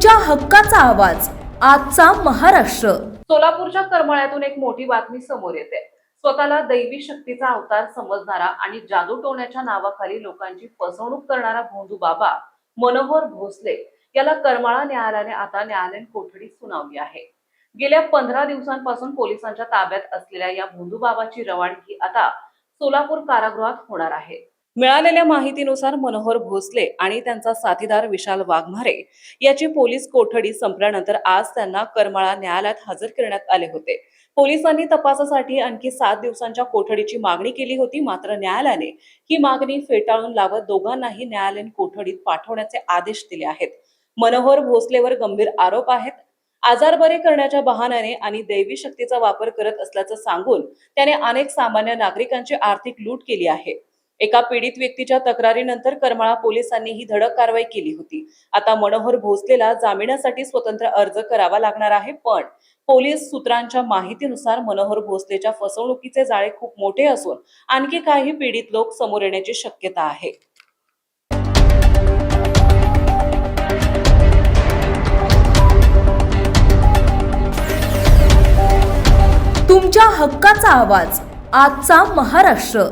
तुमच्या हक्काचा आवाज आजचा महाराष्ट्र। सोलापूरच्या करमाळ्यातून एक मोठी बातमी समोर येते। स्वतःला दैवी शक्तीचा अवतार समजणारा आणि जादू टोण्याच्या नावाखाली लोकांची फसवणूक करणारा भोंदू बाबा मनोहर भोसले याला करमाळा न्यायालयाने आता न्यायालयीन कोठडी सुनावली आहे। गेल्या 15 दिवसांपासून पोलिसांच्या ताब्यात असलेल्या या भोंदू बाबाची रवानगी आता सोलापूर कारागृहात होणार आहे। मिळालेल्या माहितीनुसार मनोहर भोसले आणि त्यांचा साथीदार विशाल वाघमारे याची पोलीस कोठडी संपल्यानंतर आज त्यांना करमाळा न्यायालयात हजर करण्यात आले होते। पोलिसांनी तपासासाठी आणखी 7 दिवसांच्या कोठडीची मागणी केली होती, मात्र न्यायालयाने ही मागणी फेटाळून लावत दोघांनाही न्यायालयीन कोठडीत पाठवण्याचे आदेश दिले आहेत। मनोहर भोसलेवर गंभीर आरोप आहेत। आजार बरे करण्याच्या बहाण्याने आणि दैवी शक्तीचा वापर करत असल्याचं सांगून त्याने अनेक सामान्य नागरिकांची आर्थिक लूट केली आहे। एका पीडित व्यक्तीच्या तक्रारीनंतर करमाळा पोलिसांनी ही धडक कारवाई केली होती। आता मनोहर भोसलेला जामिनासाठी स्वतंत्र अर्ज करावा लागणार आहे, पण पोलीस सूत्रांच्या माहितीनुसार मनोहर भोसलेच्या फसवणुकीचे जाळे खूप मोठे असून आणखी काही पीडित लोक समोर येण्याची शक्यता आहे। तुमच्या हक्काचा आवाज आजचा महाराष्ट्र।